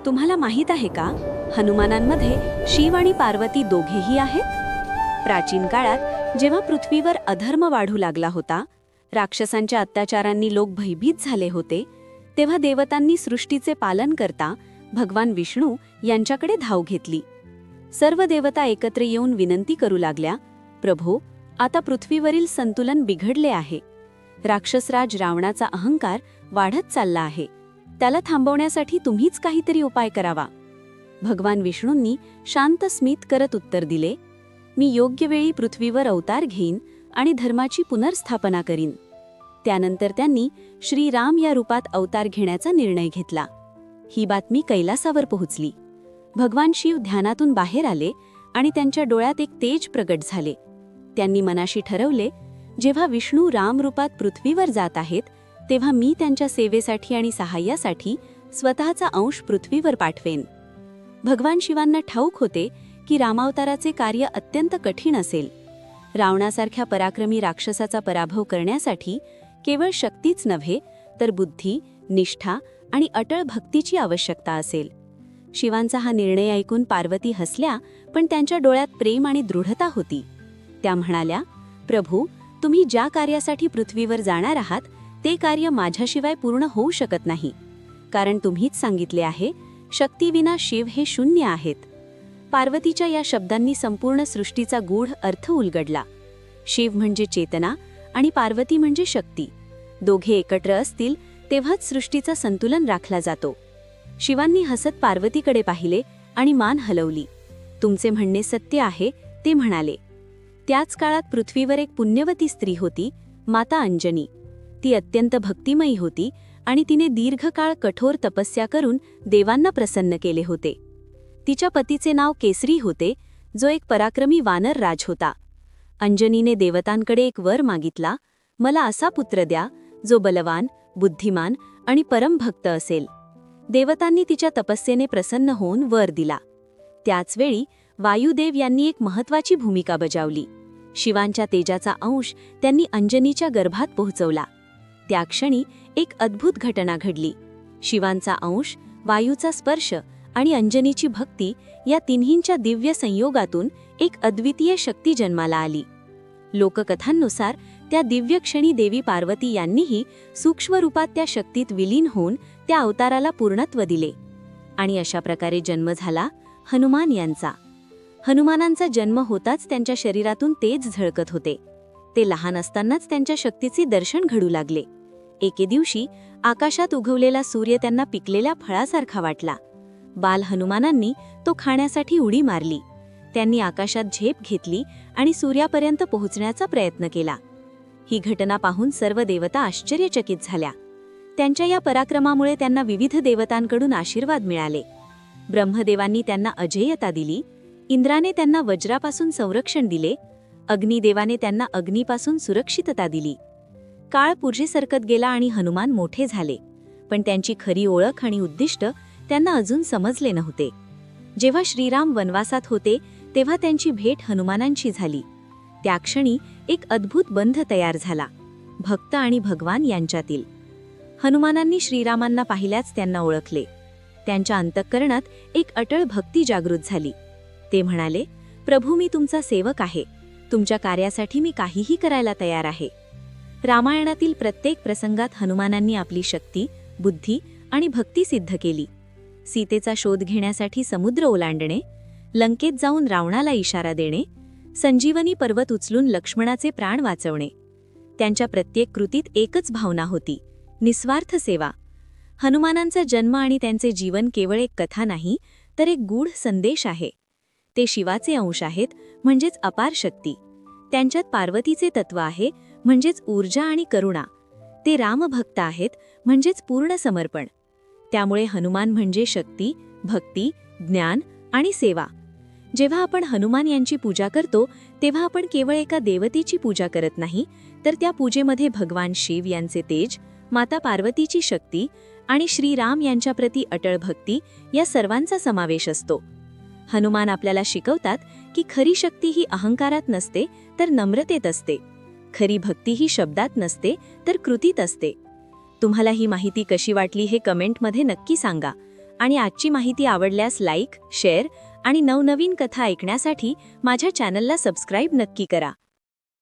तुम्हाला माहीत आहे का, हनुमानांमध्ये शिव आणि पार्वती दोघेही आहेत? प्राचीन काळात जेव्हा पृथ्वीवर अधर्म वाढू लागला होता, राक्षसांच्या अत्याचारांनी लोक भयभीत झाले होते, तेव्हा देवतांनी सृष्टीचे पालन करता भगवान विष्णू यांच्याकडे धाव घेतली. सर्व देवता एकत्र येऊन विनंती करू लागल्या, प्रभो, आता पृथ्वीवरील संतुलन बिघडले आहे. राक्षसराज रावणाचा अहंकार वाढत चालला आहे. त्याला थांबवण्यासाठी तुम्हीच काहीतरी उपाय करावा. भगवान विष्णूंनी शांत स्मित करत उत्तर दिले, मी योग्य वेळी पृथ्वीवर अवतार घेईन आणि धर्माची पुनर्स्थापना करीन. त्यानंतर त्यांनी श्रीराम या रूपात अवतार घेण्याचा निर्णय घेतला. ही बातमी कैलासावर पोहोचली. भगवान शिव ध्यानातून बाहेर आले आणि त्यांच्या डोळ्यात एक तेज प्रगट झाले. त्यांनी मनाशी ठरवले, जेव्हा विष्णू राम रूपात पृथ्वीवर जात आहेत, तेव्हा मी त्यांच्या सेवेसाठी आणि सहाय्यासाठी स्वतःचा अंश पृथ्वीवर पाठवेन. भगवान शिवांना ठाऊक होते की रामावताराचे कार्य अत्यंत कठीण असेल. रावणासारख्या पराक्रमी राक्षसाचा पराभव करण्यासाठी केवळ शक्तीच नव्हे, तर बुद्धी, निष्ठा आणि अटळ भक्तीची आवश्यकता असेल. शिवांचा हा निर्णय ऐकून पार्वती हसल्या, पण त्यांच्या डोळ्यात प्रेम आणि दृढता होती. त्या म्हणाल्या, प्रभू, तुम्ही ज्या कार्यासाठी पृथ्वीवर जाणार आहात, ते कार्य माझ्याशिवाय पूर्ण होऊ शकत नाही. कारण तुम्हीच सांगितले आहे, शक्तीविना शिव हे शून्य आहेत. पार्वतीच्या या शब्दांनी संपूर्ण सृष्टीचा गूढ अर्थ उलगडला. शिव म्हणजे चेतना आणि पार्वती म्हणजे शक्ती. दोघे एकत्र असतील तेव्हाच सृष्टीचा संतुलन राखला जातो. शिवांनी हसत पार्वतीकडे पाहिले आणि मान हलवली. तुमचे म्हणणे सत्य आहे, ते म्हणाले. त्याच काळात पृथ्वीवर एक पुण्यवती स्त्री होती, माता अंजनी. ती अत्यंत भक्तिमयी होती आणि तिने दीर्घकाळ कठोर तपस्या करून देवांना प्रसन्न केले होते. तिच्या पतीचे नाव केसरी होते, जो एक पराक्रमी वानर राज होता. अंजनीने देवतांकडे एक वर मागितला, मला असा पुत्र द्या जो बलवान, बुद्धिमान आणि परमभक्त असेल. देवतांनी तिच्या तपस्येने प्रसन्न होऊन वर दिला. त्याचवेळी वायुदेव यांनी एक महत्त्वाची भूमिका बजावली. शिवांच्या तेजाचा अंश त्यांनी अंजनीच्या गर्भात पोहोचवला. त्या क्षणी एक अद्भुत घटना घडली. शिवांचा अंश, वायूचा स्पर्श आणि अंजनीची भक्ती या तिन्हींच्या दिव्य संयोगातून एक अद्वितीय शक्ती जन्माला आली. लोककथांनुसार त्या दिव्य क्षणी देवी पार्वती यांनीही सूक्ष्म रूपात त्या शक्तीत विलीन होऊन त्या अवताराला पूर्णत्व दिले. आणि अशा प्रकारे जन्म झाला हनुमान यांचा. हनुमानांचा जन्म होताच त्यांच्या शरीरातून तेज झळकत होते. ते लहान असतानाच त्यांच्या शक्तीचे दर्शन घडू लागले. एके दिवशी आकाशात उगवलेला सूर्य त्यांना पिकलेल्या फळासारखा वाटला. बाल हनुमानांनी तो खाण्यासाठी उडी मारली. त्यांनी आकाशात झेप घेतली आणि सूर्यापर्यंत पोहोचण्याचा प्रयत्न केला. ही घटना पाहून सर्व देवता आश्चर्यचकित झाल्या. त्यांच्या या पराक्रमामुळे त्यांना विविध देवतांकडून आशीर्वाद मिळाले. ब्रह्मदेवांनी त्यांना अजेयता दिली. इंद्राने त्यांना वज्रापासून संरक्षण दिले. अग्निदेवाने त्यांना अग्नीपासून सुरक्षितता दिली. काळ पुढे सरकत गेला आणि हनुमान मोठे झाले, पण त्यांची खरी ओळख आणि उद्दिष्ट त्यांना अजून समजले नव्हते. जेव्हा श्रीराम वनवासात होते, तेव्हा त्यांची भेट हनुमानांशी झाली. त्या क्षणी एक अद्भुत बंध तयार झाला, भक्त आणि भगवान यांच्यातील. हनुमानांनी श्रीरामांना पाहिल्याच त्यांना ओळखले. त्यांच्या अंतःकरणात एक अटळ भक्ती जागृत झाली. ते म्हणाले, प्रभू, मी तुमचा सेवक आहे. तुमच्या कार्यासाठी मी काहीही करायला तयार आहे. रामायणातील प्रत्येक प्रसंगात हनुमानांनी आपली शक्ती, बुद्धी आणि भक्ती सिद्ध केली. सीतेचा शोध घेण्यासाठी समुद्र ओलांडणे, लंकेत जाऊन रावणाला इशारा देणे, संजीवनी पर्वत उचलून लक्ष्मणाचे प्राण वाचवणे. त्यांच्या प्रत्येक कृतीत एकच भावना होती, निस्वार्थ सेवा. हनुमानांचा जन्म आणि त्यांचे जीवन केवळ एक कथा नाही, तर एक गूढ संदेश आहे. ते शिवाचे अंश आहेत, म्हणजेच अपार शक्ती. त्यांच्यात पार्वतीचे तत्व आहे, म्हणजेच ऊर्जा आणि करुणा. ते रामभक्त आहेत, म्हणजेच पूर्ण समर्पण. त्यामुळे हनुमान म्हणजे शक्ती, भक्ती, ज्ञान आणि सेवा. जेव्हा आपण हनुमान यांची पूजा करतो, तेव्हा आपण केवळ एका देवतेची पूजा करत नाही, तर त्या पूजेमध्ये भगवान शिव यांचे तेज, माता पार्वतीची शक्ती आणि श्रीराम यांच्याप्रती अटळ भक्ती या सर्वांचा समावेश असतो. हनुमान आपल्याला शिकवतात की खरी शक्ती ही अहंकारात नसते, तर नम्रतेत असते. खरी भक्ती ही शब्दात नसते, तर कृतीत असते. तुम्हाला ही माहिती कशी वाटली हे कमेंटमध्ये नक्की सांगा आणि आजची माहिती आवडल्यास लाईक, शेअर आणि नवनवीन कथा ऐकण्यासाठी माझ्या चॅनलला सबस्क्राईब नक्की करा.